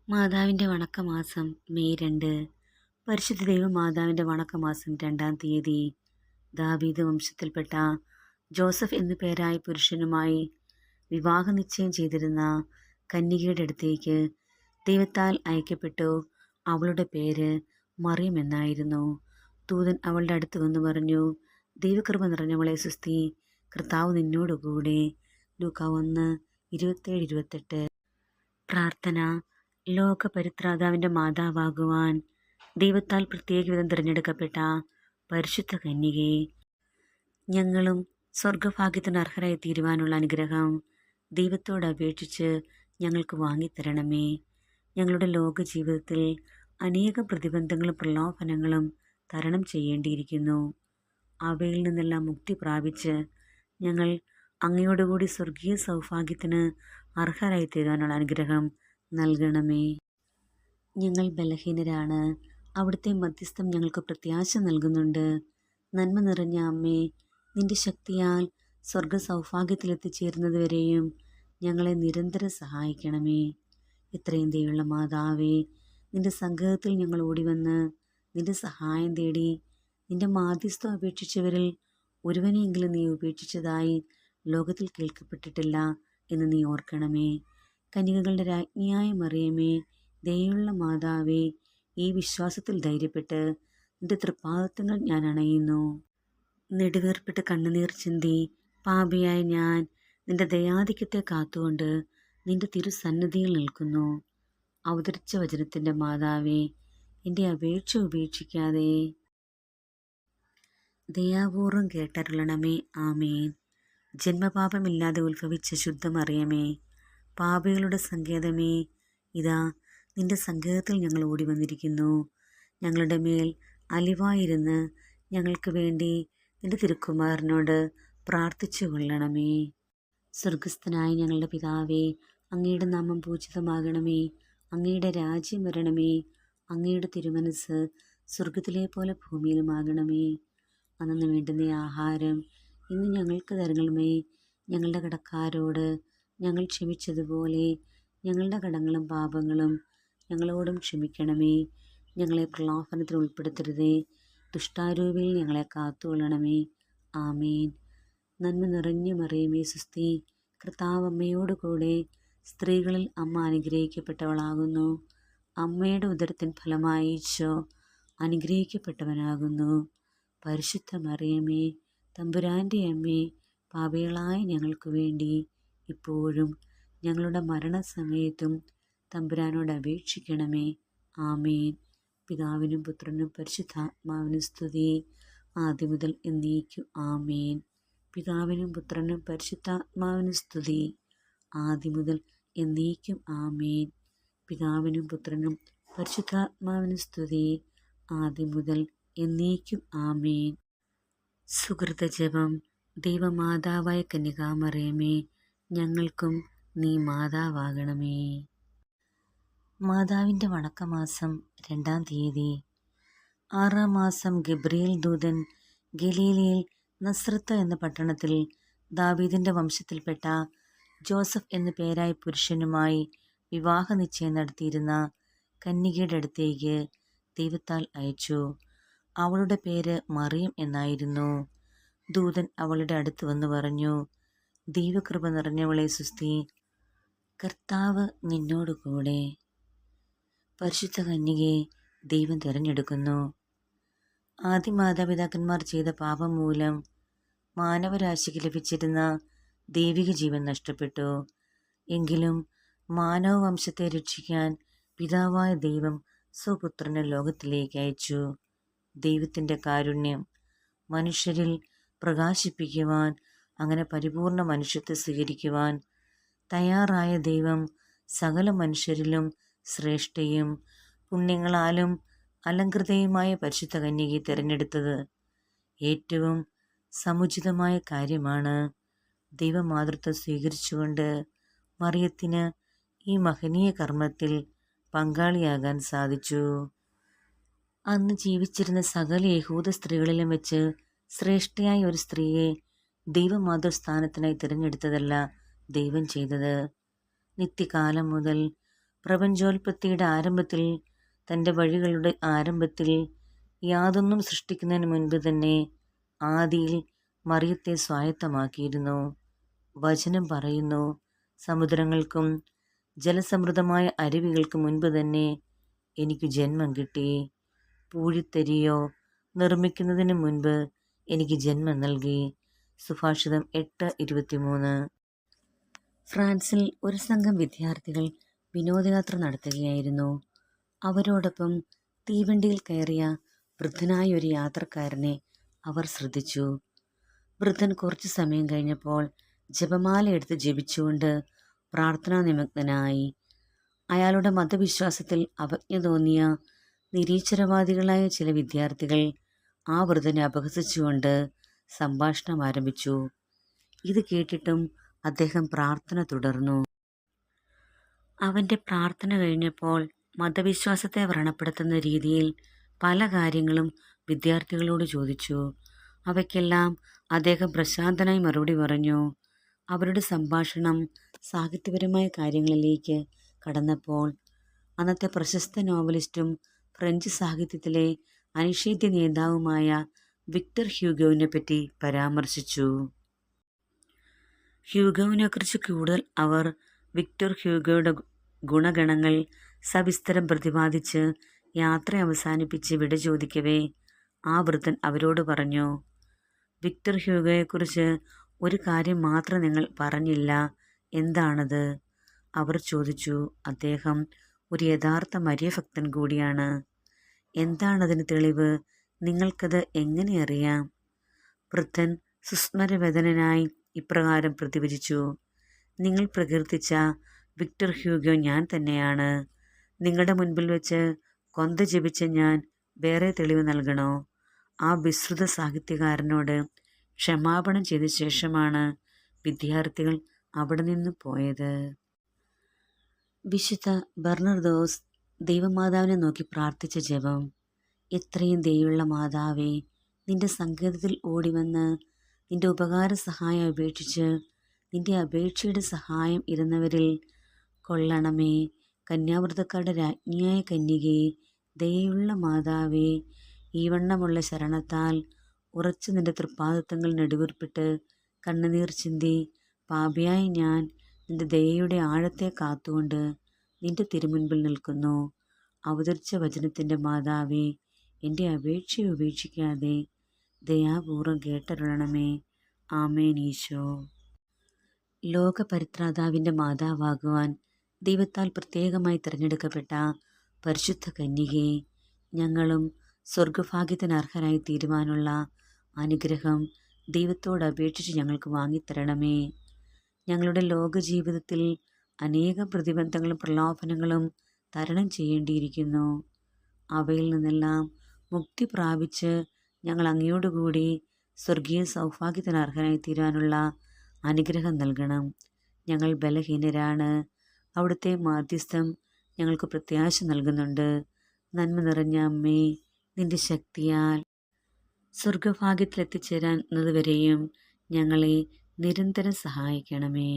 മാതാവിൻ്റെ വണക്കമാസം മെയ് 2. പരിശുദ്ധ ദൈവമാതാവിൻ്റെ വണക്കമാസം 2-ാം തീയതി. ദാവീദ് വംശത്തിൽപ്പെട്ട ജോസഫ് എന്നു പേരായ പുരുഷനുമായി വിവാഹനിശ്ചയം ചെയ്തിരുന്ന കന്യകയുടെ അടുത്തേക്ക് ദൈവത്താൽ അയക്കപ്പെട്ടു. അവളുടെ പേര് മറിയം എന്നായിരുന്നു. ദൂതൻ അവളുടെ അടുത്ത് വന്നു പറഞ്ഞു, ദൈവകൃപ നിറഞ്ഞവളെ സുസ്തി, കർത്താവ് നിന്നോടുകൂടെ. ലൂക്ക 1:27-28. പ്രാർത്ഥന. ലോകപരിത്രാതാവിൻ്റെ മാതാവാകുവാൻ ദൈവത്താൽ പ്രത്യേകവിധം തിരഞ്ഞെടുക്കപ്പെട്ട പരിശുദ്ധ കന്യകേ, ഞങ്ങളും സ്വർഗഭാഗ്യത്തിന് അർഹരായി തീരുവാനുള്ള അനുഗ്രഹം ദൈവത്തോട് അപേക്ഷിച്ച് ഞങ്ങൾക്ക് വാങ്ങിത്തരണമേ. ഞങ്ങളുടെ ലോക ജീവിതത്തിൽ അനേകം പ്രതിബന്ധങ്ങളും പ്രലോഭനങ്ങളും തരണം ചെയ്യേണ്ടിയിരിക്കുന്നു. അവയിൽ നിന്നെല്ലാം മുക്തി പ്രാപിച്ച് ഞങ്ങൾ അങ്ങയോടുകൂടി സ്വർഗീയ സൗഭാഗ്യത്തിന് അർഹരായി തീരാനുള്ള അനുഗ്രഹം നൽകണമേ. ഞങ്ങൾ ബലഹീനരാണ്. അവിടുത്തെ മധ്യസ്ഥം ഞങ്ങൾക്ക് പ്രത്യാശ നൽകുന്നുണ്ട്. നന്മ നിറഞ്ഞ അമ്മേ, നിന്റെ ശക്തിയാൽ സ്വർഗ സൗഭാഗ്യത്തിലെത്തിച്ചേരുന്നതുവരെയും ഞങ്ങളെ നിരന്തരം സഹായിക്കണമേ. ഇത്രയും ദയുള്ള മാതാവേ, നിന്റെ സംഘത്തിൽ ഞങ്ങൾ ഓടിവന്ന് നിന്റെ സഹായം തേടി നിന്റെ മാധ്യസ്ഥം അപേക്ഷിച്ചവരിൽ ഒരുവനെയെങ്കിലും നീ ഉപേക്ഷിച്ചതായി ലോകത്തിൽ കേൾക്കപ്പെട്ടിട്ടില്ല എന്ന് നീ ഓർക്കണമേ. കന്യകകളുടെ രാജ്ഞിയായ മറിയമേ, ദയുള്ള മാതാവേ, ഈ വിശ്വാസത്തിൽ ധൈര്യപ്പെട്ട് നിന്റെ തൃപ്പാദത്തങ്ങൾ ഞാൻ അണയുന്നു. നെടുവേർപ്പെട്ട് കണ്ണുനീർ ചിന്തി പാപിയായ ഞാൻ നിന്റെ ദയാധിക്യത്തെ കാത്തുകൊണ്ട് നിന്റെ തിരുസന്നിധിയിൽ നിൽക്കുന്നു. അവതരിച്ച വചനത്തിൻ്റെ മാതാവേ, എൻ്റെ അപേക്ഷ ഉപേക്ഷിക്കാതെ ദയാപൂർവം കേട്ടരുളണമേ. ആമേൻ. ജന്മപാപമില്ലാതെ ഉത്ഭവിച്ച ശുദ്ധമറിയമേ, പാപികളുടെ സങ്കേതമേ, ഇതാ നിന്റെ സങ്കേതത്തിൽ ഞങ്ങൾ ഓടി വന്നിരിക്കുന്നു. ഞങ്ങളുടെ മേൽ അലിവായിരുന്ന് ഞങ്ങൾക്ക് വേണ്ടി നിന്റെ തിരുക്കുമാരനോട് പ്രാർത്ഥിച്ചു കൊള്ളണമേ. സ്വർഗസ്ഥനായ ഞങ്ങളുടെ പിതാവേ, അങ്ങയുടെ നാമം പൂജിതമാകണമേ. അങ്ങയുടെ രാജ്യം വരണമേ. അങ്ങയുടെ തിരുമനസ് സ്വർഗത്തിലെ പോലെ ഭൂമിയിലുമാകണമേ. അന്നു വേണ്ടുന്ന ആഹാരം ഇന്ന് ഞങ്ങൾക്ക് തരണമേ. ഞങ്ങളുടെ കടക്കാരോട് ഞങ്ങൾ ക്ഷമിച്ചതുപോലെ ഞങ്ങളുടെ കടങ്ങളും പാപങ്ങളും ഞങ്ങളോടും ക്ഷമിക്കണമേ. ഞങ്ങളെ പ്രലോഭനത്തിൽ ഉൾപ്പെടുത്തരുതേ, ദുഷ്ടാരൂപിയിൽ ഞങ്ങളെ കാത്തുകൊള്ളണമേ. ആമേൻ. നന്മ നിറഞ്ഞ മറിയമേ സുസ്തി, കർത്താവ് അമ്മയോട് കൂടെ സ്ത്രീകളിൽ അമ്മ അനുഗ്രഹിക്കപ്പെട്ടവളാകുന്നു. അമ്മയുടെ ഉദരത്തിൻ ഫലമായി ഈശോ അനുഗ്രഹിക്കപ്പെട്ടവനാകുന്നു. പരിശുദ്ധ മറിയമേ, തമ്പുരാൻ്റെ അമ്മേ, പാപികളായ ഞങ്ങൾക്ക് വേണ്ടി ഇപ്പോഴും ഞങ്ങളുടെ മരണസമയത്തും തമ്പുരാനോട് അപേക്ഷിക്കണമേ. ആമേൻ. പിതാവിനും പുത്രനും പരിശുദ്ധാത്മാവിനും സ്തുതി, ആദ്യം മുതൽ എന്നേക്കും. ആമേൻ. പിതാവിനും പുത്രനും പരിശുദ്ധാത്മാവിനും സ്തുതി, ആദ്യം മുതൽ എന്നേക്കും. ആമേൻ. പിതാവിനും പുത്രനും പരിശുദ്ധാത്മാവിനും സ്തുതി, ആദ്യം മുതൽ എന്നേക്കും. ആമേൻ. സുകൃതജപം. ദൈവമാതാവായ കന്യകാമറിയമേ, ഞങ്ങൾക്കും നീ മാതാവാകണമേ. മാതാവിൻ്റെ വണക്കമാസം 2-ാം തീയതി. 6-ാം മാസം ഗബ്രിയേൽ ദൂതൻ ഗലീലയിൽ നസ്രത്ത് എന്ന പട്ടണത്തിൽ ദാവീദിൻ്റെ വംശത്തിൽപ്പെട്ട ജോസഫ് എന്നു പേരായ പുരുഷനുമായി വിവാഹനിശ്ചയം നടത്തിയിരുന്ന കന്യകയുടെ അടുത്തേക്ക് ദൈവത്താൽ അയച്ചു. അവളുടെ പേര് മറിയം എന്നായിരുന്നു. ദൂതൻ അവളുടെ അടുത്ത് വന്ന് പറഞ്ഞു, ദൈവകൃപ നിറഞ്ഞവളെ സുസ്തി, കർത്താവ് നിന്നോടുകൂടെ. പരിശുദ്ധ കന്യകയെ ദൈവം തിരഞ്ഞെടുക്കുന്നു. ആദ്യ മാതാപിതാക്കന്മാർ ചെയ്ത പാപം മൂലം മാനവരാശിക്ക് ലഭിച്ചിരുന്ന ദൈവിക ജീവൻ നഷ്ടപ്പെട്ടു. എങ്കിലും മാനവവംശത്തെ രക്ഷിക്കാൻ പിതാവായ ദൈവം സ്വപുത്രനെ ലോകത്തിലേക്ക് അയച്ചു. ദൈവത്തിൻ്റെ കാരുണ്യം മനുഷ്യരിൽ പ്രകാശിപ്പിക്കുവാൻ, അങ്ങനെ പരിപൂർണ മനുഷ്യത്വം സ്വീകരിക്കുവാൻ തയ്യാറായ ദൈവം സകല മനുഷ്യരിലും ശ്രേഷ്ഠയും പുണ്യങ്ങളാലും അലങ്കൃതയുമായ പരിശുദ്ധ കന്യകയെ തിരഞ്ഞെടുത്തത് ഏറ്റവും സമുചിതമായ കാര്യമാണ്. ദൈവമാതൃത്വം സ്വീകരിച്ചുകൊണ്ട് മറിയത്തിന് ഈ മഹനീയ കർമ്മത്തിൽ പങ്കാളിയാകാൻ സാധിച്ചു. അന്ന് ജീവിച്ചിരുന്ന സകല യഹൂദ സ്ത്രീകളിലും വെച്ച് ശ്രേഷ്ഠയായ ഒരു സ്ത്രീയെ ദൈവമാതൃസ്ഥാനത്തിനായി തിരഞ്ഞെടുത്തതല്ല ദൈവം ചെയ്തത്. നിത്യകാലം മുതൽ പ്രപഞ്ചോൽപത്തിയുടെ ആരംഭത്തിൽ, തൻ്റെ വഴികളുടെ ആരംഭത്തിൽ, യാതൊന്നും സൃഷ്ടിക്കുന്നതിന് മുൻപ് തന്നെ ആദിയിൽ മറിയത്തെ സ്വായത്തമാക്കിയിരുന്നു. വചനം പറയുന്നു, സമുദ്രങ്ങൾക്കും ജലസമൃദ്ധമായ അരുവികൾക്ക് മുൻപ് തന്നെ എനിക്ക് ജന്മം കിട്ടി. പൂഴിത്തരിയോ നിർമ്മിക്കുന്നതിന് മുൻപ് എനിക്ക് ജന്മം നൽകി. സുഭാഷിതം 8:23. ഫ്രാൻസിൽ ഒരു സംഘം വിദ്യാർത്ഥികൾ വിനോദയാത്ര നടത്തുകയായിരുന്നു. അവരോടൊപ്പം തീവണ്ടിയിൽ കയറിയ വൃദ്ധനായ ഒരു യാത്രക്കാരനെ അവർ ശ്രദ്ധിച്ചു. വൃദ്ധൻ കുറച്ചു സമയം കഴിഞ്ഞപ്പോൾ ജപമാല എടുത്ത് ജപിച്ചുകൊണ്ട് പ്രാർത്ഥനാ നിമഗ്നനായി. അയാളുടെ മതവിശ്വാസത്തിൽ അവജ്ഞ തോന്നിയ നിരീശ്വരവാദികളായ ചില വിദ്യാർത്ഥികൾ ആ വൃദ്ധനെ അപഹസിച്ചുകൊണ്ട് സംഭാഷണം ആരംഭിച്ചു. ഇത് കേട്ടിട്ടും അദ്ദേഹം പ്രാർത്ഥന തുടർന്നു. അവൻ്റെ പ്രാർത്ഥന കഴിഞ്ഞപ്പോൾ മതവിശ്വാസത്തെ വ്രണപ്പെടുത്തുന്ന രീതിയിൽ പല കാര്യങ്ങളും വിദ്യാർത്ഥികളോട് ചോദിച്ചു. അവയ്ക്കെല്ലാം അദ്ദേഹം പ്രശാന്തനായി മറുപടി പറഞ്ഞു. അവരുടെ സംഭാഷണം സാഹിത്യപരമായ കാര്യങ്ങളിലേക്ക് കടന്നപ്പോൾ അന്നത്തെ പ്രശസ്ത നോവലിസ്റ്റും ഫ്രഞ്ച് സാഹിത്യത്തിലെ അനിഷേധ്യ നേതാവുമായ വിക്ടർ ഹ്യൂഗോവിനെ പറ്റി പരാമർശിച്ചു. ഹ്യൂഗോവിനെക്കുറിച്ച് കൂടുതൽ അവർ വിക്ടർ ഹ്യൂഗോയുടെ ഗുണഗണങ്ങൾ സവിസ്തരം പ്രതിപാദിച്ച് യാത്ര അവസാനിപ്പിച്ച് വിട ചോദിക്കവേ ആ വൃദ്ധൻ അവരോട് പറഞ്ഞു, വിക്ടർ ഹ്യൂഗോയെക്കുറിച്ച് ഒരു കാര്യം മാത്രം നിങ്ങൾ പറഞ്ഞില്ല, എന്താണത്? അവർ ചോദിച്ചു. അദ്ദേഹം ഒരു യഥാർത്ഥ മരിയഭക്തൻ കൂടിയാണ്. എന്താണതിന് തെളിവ്? നിങ്ങൾക്കത് എങ്ങനെ അറിയാം? വൃദ്ധൻ സുസ്മരവദനായി ഇപ്രകാരം പ്രതിവചിച്ചു, നിങ്ങൾ പ്രകീർത്തിച്ച വിക്ടർ ഹ്യൂഗോ ഞാൻ തന്നെയാണ്. നിങ്ങളുടെ മുൻപിൽ വെച്ച് കൊന്ത ജപിച്ച ഞാൻ വേറെ തെളിവ് നൽകണോ? ആ വിസ്തൃത സാഹിത്യകാരനോട് ക്ഷമാപണം ചെയ്ത ശേഷമാണ് വിദ്യാർത്ഥികൾ അവിടെ നിന്ന് പോയത്. വിശുദ്ധ ബെർണർദോസ് ദൈവമാതാവിനെ നോക്കി പ്രാർത്ഥിച്ച ജപം. എത്രയും ദയുള്ള മാതാവേ, നിന്റെ സങ്കേതത്തിൽ ഓടിവന്ന് നിന്റെ ഉപകാര സഹായം അപേക്ഷിച്ച് നിന്റെ അപേക്ഷയുടെ സഹായം ഇരുന്നവരിൽ കൊള്ളണമേ. കന്യാവ്രതക്കാരുടെ രാജ്ഞിയായ കന്യകേ, ദയുള്ള മാതാവേ, ഈ വണ്ണമുള്ള ശരണത്താൽ ഉറച്ചു നിന്റെ തൃപ്പാദത്തങ്ങൾ നെടുവീർപ്പിട്ട് കണ്ണുനീർ ചിന്തി പാപിയായ ഞാൻ നിന്റെ ദയയുടെ ആഴത്തെ കാത്തുകൊണ്ട് നിന്റെ തിരുമുൻപിൽ നിൽക്കുന്നു. അവതരിച്ച വചനത്തിൻ്റെ മാതാവേ, എൻ്റെ അപേക്ഷയെ ഉപേക്ഷിക്കാതെ ദയാപൂർവം കേട്ടരുളണമേ. ആമേൻ. ഈശോ. ലോകപരിത്രാതാവിൻ്റെ മാതാവാകുവാൻ ദൈവത്താൽ പ്രത്യേകമായി തിരഞ്ഞെടുക്കപ്പെട്ട പരിശുദ്ധ കന്യകേ, ഞങ്ങളും സ്വർഗഭാഗ്യത്തിന് അർഹരായി തീരുവാനുള്ള അനുഗ്രഹം ദൈവത്തോട് അപേക്ഷിച്ച് ഞങ്ങൾക്ക് വാങ്ങിത്തരണമേ. ഞങ്ങളുടെ ലോകജീവിതത്തിൽ അനേകം പ്രതിബന്ധങ്ങളും പ്രലോഭനങ്ങളും തരണം ചെയ്യേണ്ടിയിരിക്കുന്നു. അവയിൽ നിന്നെല്ലാം മുക്തി പ്രാപിച്ച് ഞങ്ങൾ അങ്ങയോടുകൂടി സ്വർഗീയ സൗഭാഗ്യത്തിന് അർഹരായി തീരാനുള്ള അനുഗ്രഹം നൽകണം. ഞങ്ങൾ ബലഹീനരാണ്. അവിടുത്തെ മാധ്യസ്ഥം ഞങ്ങൾക്ക് പ്രത്യാശ നൽകുന്നുണ്ട്. നന്മ നിറഞ്ഞ അമ്മേ, നിന്റെ ശക്തിയാൽ സ്വർഗഭാഗ്യത്തിലെത്തിച്ചേരാൻ എന്നതുവരെയും ഞങ്ങളെ നിരന്തരം സഹായിക്കണമേ.